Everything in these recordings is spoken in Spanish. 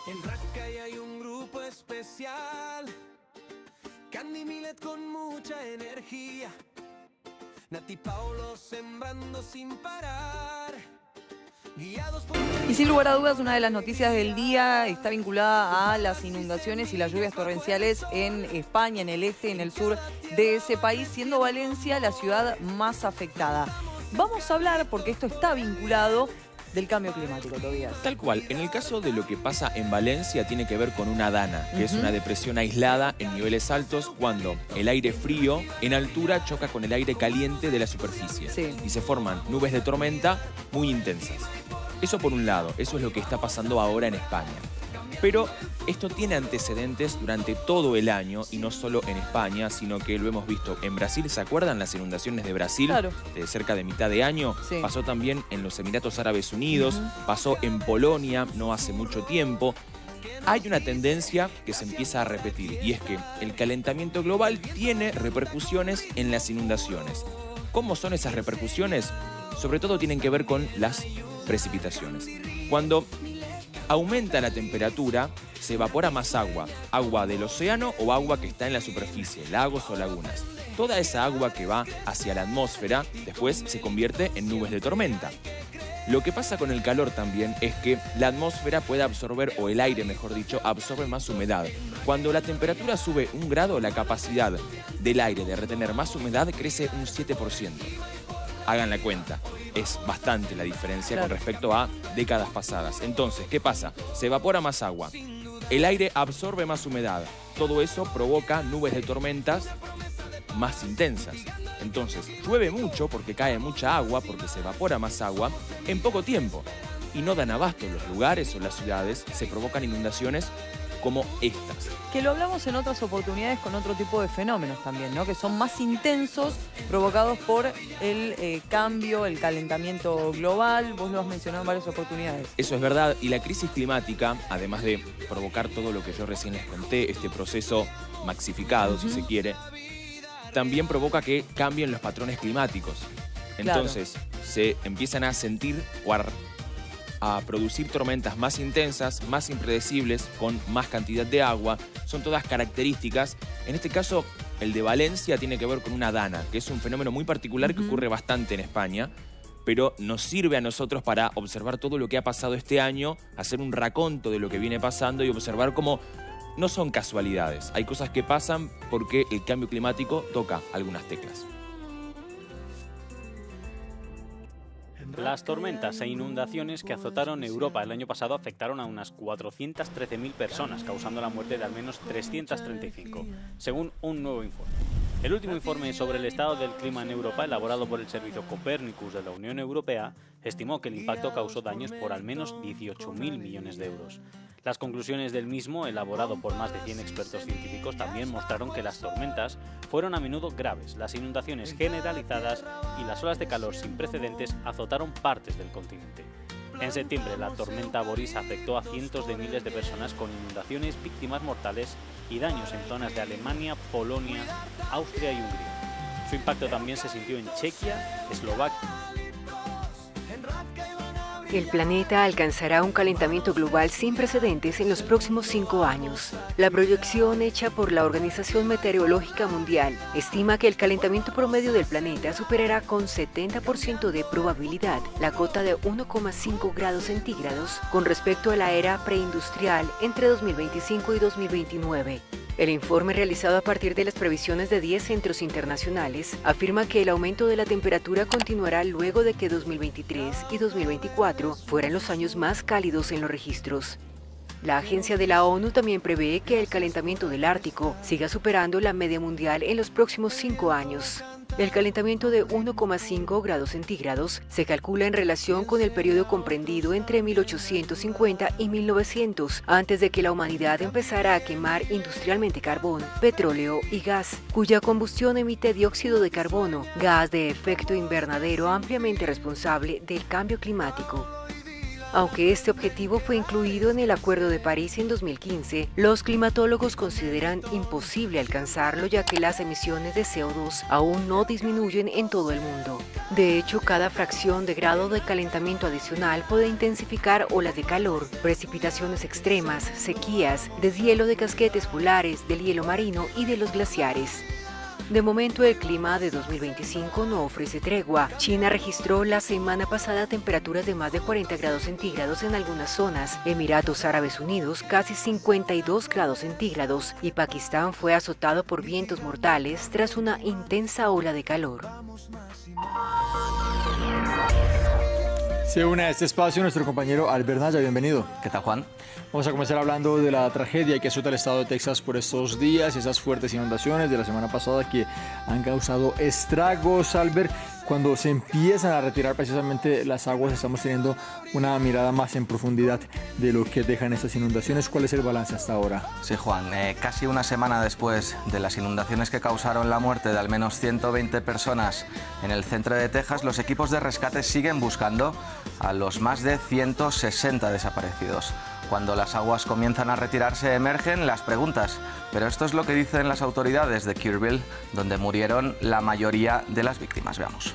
En Rancay hay un grupo especial, Candy Millet con mucha energía, Nati Paulo sembrando sin parar. Y sin lugar a dudas, una de las noticias del día está vinculada a las inundaciones y las lluvias torrenciales en España, en el este y en el sur de ese país, siendo Valencia la ciudad más afectada. Vamos a hablar, porque esto está vinculado, del cambio climático, Tobías. Tal cual. En el caso de lo que pasa en Valencia, tiene que ver con una dana, que es una depresión aislada en niveles altos cuando el aire frío en altura choca con el aire caliente de la superficie. Sí. Y se forman nubes de tormenta muy intensas. Eso por un lado, eso es lo que está pasando ahora en España. Pero esto tiene antecedentes durante todo el año y no solo en España, sino que lo hemos visto en Brasil. ¿Se acuerdan las inundaciones de Brasil? Claro. De cerca de mitad de año. Sí. Pasó también en los Emiratos Árabes Unidos, pasó en Polonia no hace mucho tiempo. Hay una tendencia que se empieza a repetir y es que el calentamiento global tiene repercusiones en las inundaciones. ¿Cómo son esas repercusiones? Sobre todo tienen que ver con las precipitaciones. Cuando aumenta la temperatura, se evapora más agua, agua del océano o agua que está en la superficie, lagos o lagunas. Toda esa agua que va hacia la atmósfera después se convierte en nubes de tormenta. Lo que pasa con el calor también es que la atmósfera puede absorber, o el aire mejor dicho, absorbe más humedad. Cuando la temperatura sube 1 grado, la capacidad del aire de retener más humedad crece un 7%. Hagan la cuenta, es bastante la diferencia con respecto a décadas pasadas. Entonces, ¿qué pasa? Se evapora más agua, el aire absorbe más humedad, todo eso provoca nubes de tormentas más intensas. Entonces, llueve mucho porque cae mucha agua, porque se evapora más agua en poco tiempo. Y no dan abasto los lugares o las ciudades, se provocan inundaciones como estas. Que lo hablamos en otras oportunidades con otro tipo de fenómenos también, ¿no? Que son más intensos, provocados por el cambio, el calentamiento global. Vos lo has mencionado en varias oportunidades. Eso es verdad, y la crisis climática, además de provocar todo lo que yo recién les conté, este proceso maxificado, si se quiere, también provoca que cambien los patrones climáticos. Entonces, se empiezan a sentir o a producir tormentas más intensas, más impredecibles, con más cantidad de agua. Son todas características. En este caso, el de Valencia tiene que ver con una dana, que es un fenómeno muy particular que ocurre bastante en España, pero nos sirve a nosotros para observar todo lo que ha pasado este año, hacer un raconto de lo que viene pasando y observar cómo no son casualidades. Hay cosas que pasan porque el cambio climático toca algunas teclas. Las tormentas e inundaciones que azotaron Europa el año pasado afectaron a unas 413.000 personas, causando la muerte de al menos 335, según un nuevo informe. El último informe sobre el estado del clima en Europa, elaborado por el Servicio Copernicus de la Unión Europea, estimó que el impacto causó daños por al menos 18.000 millones de euros. Las conclusiones del mismo, elaborado por más de 100 expertos científicos, también mostraron que las tormentas fueron a menudo graves, las inundaciones generalizadas y las olas de calor sin precedentes azotaron partes del continente. En septiembre, la tormenta Boris afectó a cientos de miles de personas con inundaciones, víctimas mortales y daños en zonas de Alemania, Polonia, Austria y Hungría. Su impacto también se sintió en Chequia, Eslovaquia. El planeta alcanzará un calentamiento global sin precedentes en los próximos 5 años. La proyección hecha por la Organización Meteorológica Mundial estima que el calentamiento promedio del planeta superará con 70% de probabilidad la cota de 1,5 grados centígrados con respecto a la era preindustrial entre 2025 y 2029. El informe, realizado a partir de las previsiones de 10 centros internacionales, afirma que el aumento de la temperatura continuará luego de que 2023 y 2024 fueran los años más cálidos en los registros. La agencia de la ONU también prevé que el calentamiento del Ártico siga superando la media mundial en los próximos 5 años. El calentamiento de 1,5 grados centígrados se calcula en relación con el periodo comprendido entre 1850 y 1900, antes de que la humanidad empezara a quemar industrialmente carbón, petróleo y gas, cuya combustión emite dióxido de carbono, gas de efecto invernadero ampliamente responsable del cambio climático. Aunque este objetivo fue incluido en el Acuerdo de París en 2015, los climatólogos consideran imposible alcanzarlo ya que las emisiones de CO2 aún no disminuyen en todo el mundo. De hecho, cada fracción de grado de calentamiento adicional puede intensificar olas de calor, precipitaciones extremas, sequías, deshielo de casquetes polares, del hielo marino y de los glaciares. De momento, el clima de 2025 no ofrece tregua. China registró la semana pasada temperaturas de más de 40 grados centígrados en algunas zonas, Emiratos Árabes Unidos casi 52 grados centígrados y Pakistán fue azotado por vientos mortales tras una intensa ola de calor. Se une a este espacio nuestro compañero Albert Naya, bienvenido. ¿Qué tal, Juan? Vamos a comenzar hablando de la tragedia que azota el estado de Texas por estos días, esas fuertes inundaciones de la semana pasada que han causado estragos. Albert, cuando se empiezan a retirar precisamente las aguas, estamos teniendo una mirada más en profundidad de lo que dejan estas inundaciones. ¿Cuál es el balance hasta ahora? Sí, Juan, casi una semana después de las inundaciones que causaron la muerte de al menos 120 personas en el centro de Texas, los equipos de rescate siguen buscando a los más de 160 desaparecidos. Cuando las aguas comienzan a retirarse, emergen las preguntas. Pero esto es lo que dicen las autoridades de Kirkville, donde murieron la mayoría de las víctimas. Veamos.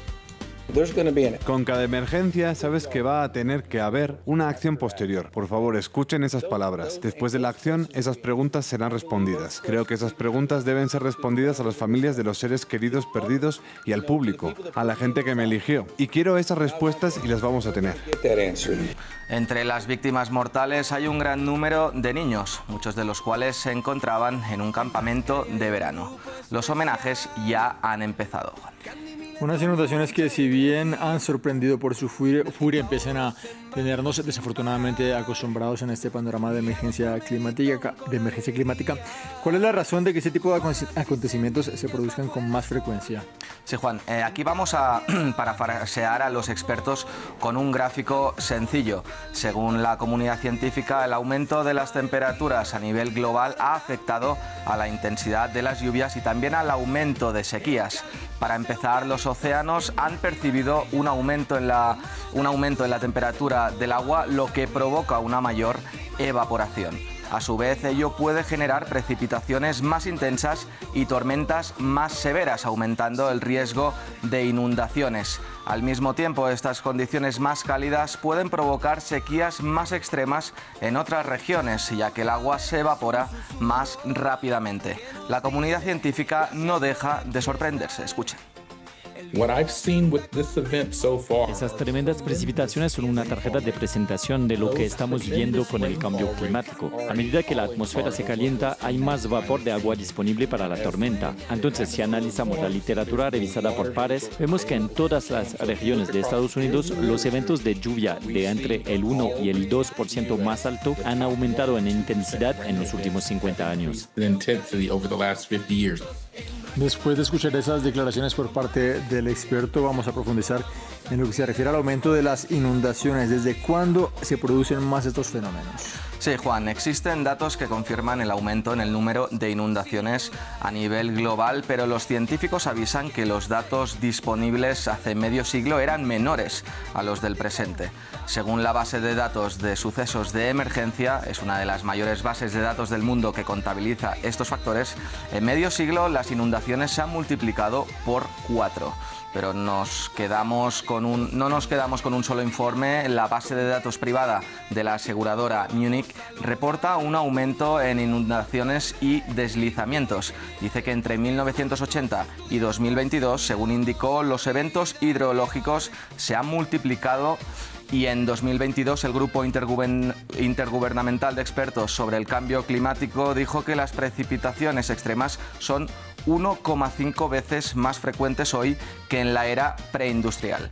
Con cada emergencia sabes que va a tener que haber una acción posterior. Por favor, escuchen esas palabras. Después de la acción, esas preguntas serán respondidas. Creo que esas preguntas deben ser respondidas a las familias de los seres queridos perdidos y al público, a la gente que me eligió. Y quiero esas respuestas y las vamos a tener. Entre las víctimas mortales hay un gran número de niños, muchos de los cuales se encontraban en un campamento de verano. Los homenajes ya han empezado. Unas inundaciones que, si bien han sorprendido por su furia, empiezan a tenernos desafortunadamente acostumbrados en este panorama de emergencia climática. ¿Cuál es la razón de que este tipo de acontecimientos se produzcan con más frecuencia? Sí, Juan, aquí vamos a parafrasear a los expertos con un gráfico sencillo. Según la comunidad científica, el aumento de las temperaturas a nivel global ha afectado a la intensidad de las lluvias y también al aumento de sequías. Para empezar, los océanos han percibido un aumento en la temperatura del agua, lo que provoca una mayor evaporación. A su vez, ello puede generar precipitaciones más intensas y tormentas más severas, aumentando el riesgo de inundaciones. Al mismo tiempo, estas condiciones más cálidas pueden provocar sequías más extremas en otras regiones, ya que el agua se evapora más rápidamente. La comunidad científica no deja de sorprenderse. Escuchen. Esas tremendas precipitaciones son una tarjeta de presentación de lo que estamos viviendo con el cambio climático. A medida que la atmósfera se calienta, hay más vapor de agua disponible para la tormenta. Entonces, si analizamos la literatura revisada por pares, vemos que en todas las regiones de Estados Unidos, los eventos de lluvia de entre el 1 y el 2% más alto han aumentado en intensidad en los últimos 50 años. Después de escuchar esas declaraciones por parte del experto, vamos a profundizar en lo que se refiere al aumento de las inundaciones. ¿Desde cuándo se producen más estos fenómenos? Sí, Juan, existen datos que confirman el aumento en el número de inundaciones a nivel global, pero los científicos avisan que los datos disponibles hace medio siglo eran menores a los del presente. Según la base de datos de sucesos de emergencia, es una de las mayores bases de datos del mundo que contabiliza estos factores, en medio siglo las inundaciones se han multiplicado por 4. Pero no nos quedamos con un solo informe. La base de datos privada de la aseguradora Munich reporta un aumento en inundaciones y deslizamientos. Dice que entre 1980 y 2022, según indicó, los eventos hidrológicos se han multiplicado. Y en 2022 el grupo intergubernamental de expertos sobre el cambio climático dijo que las precipitaciones extremas son 1,5 veces más frecuentes hoy que en la era preindustrial.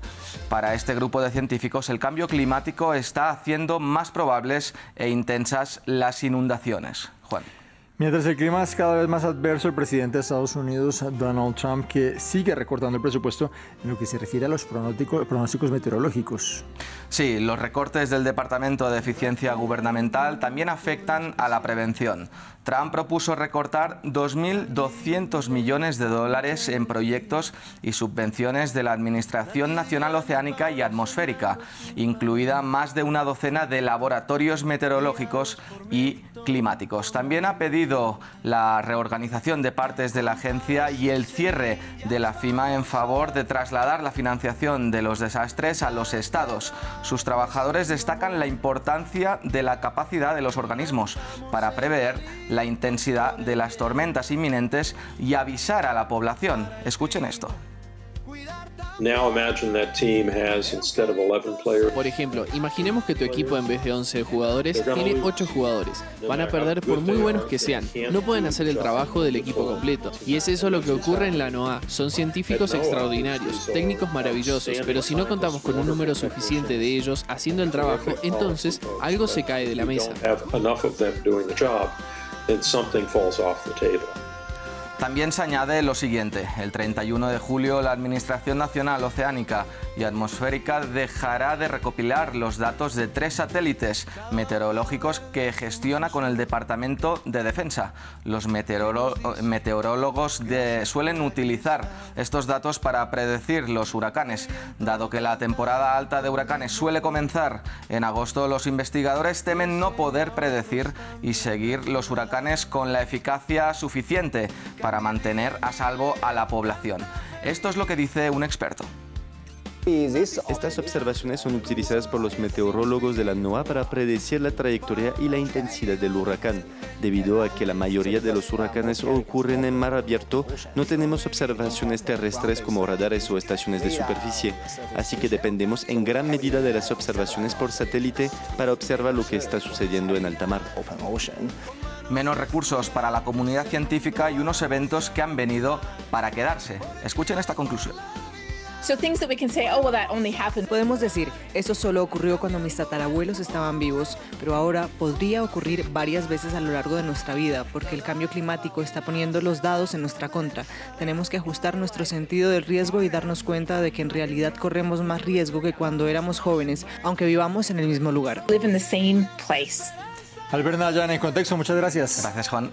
Para este grupo de científicos, el cambio climático está haciendo más probables e intensas las inundaciones. Juan. Mientras el clima es cada vez más adverso, el presidente de Estados Unidos, Donald Trump, que sigue recortando el presupuesto en lo que se refiere a los pronósticos meteorológicos. Sí, los recortes del Departamento de Eficiencia Gubernamental también afectan a la prevención. Trump propuso recortar 2.200 millones de dólares en proyectos y subvenciones de la Administración Nacional Oceánica y Atmosférica, incluida más de una docena de laboratorios meteorológicos y climáticos. También ha pedido la reorganización de partes de la agencia y el cierre de la FEMA en favor de trasladar la financiación de los desastres a los estados. Sus trabajadores destacan la importancia de la capacidad de los organismos para prever la intensidad de las tormentas inminentes y avisar a la población. Escuchen esto. Por ejemplo, imaginemos que tu equipo en vez de 11 jugadores tiene 8 jugadores. Van a perder por muy buenos que sean. No pueden hacer el trabajo del equipo completo. Y es eso lo que ocurre en la NOAA. Son científicos extraordinarios, técnicos maravillosos, pero si no contamos con un número suficiente de ellos haciendo el trabajo, entonces algo se cae de la mesa. También se añade lo siguiente: el 31 de julio la Administración Nacional Oceánica y Atmosférica dejará de recopilar los datos de 3 satélites meteorológicos que gestiona con el Departamento de Defensa. Los meteorólogos suelen utilizar estos datos para predecir los huracanes. Dado que la temporada alta de huracanes suele comenzar en agosto, los investigadores temen no poder predecir y seguir los huracanes con la eficacia suficiente para mantener a salvo a la población. Esto es lo que dice un experto. Estas observaciones son utilizadas por los meteorólogos de la NOAA para predecir la trayectoria y la intensidad del huracán. Debido a que la mayoría de los huracanes ocurren en mar abierto, no tenemos observaciones terrestres como radares o estaciones de superficie, así que dependemos en gran medida de las observaciones por satélite para observar lo que está sucediendo en alta mar. Menos recursos para la comunidad científica y unos eventos que han venido para quedarse. Escuchen esta conclusión. Podemos decir, eso solo ocurrió cuando mis tatarabuelos estaban vivos, pero ahora podría ocurrir varias veces a lo largo de nuestra vida, porque el cambio climático está poniendo los dados en nuestra contra. Tenemos que ajustar nuestro sentido del riesgo y darnos cuenta de que en realidad corremos más riesgo que cuando éramos jóvenes, aunque vivamos en el mismo lugar. Albert Nayan, en Contexto, muchas gracias. Gracias, Juan.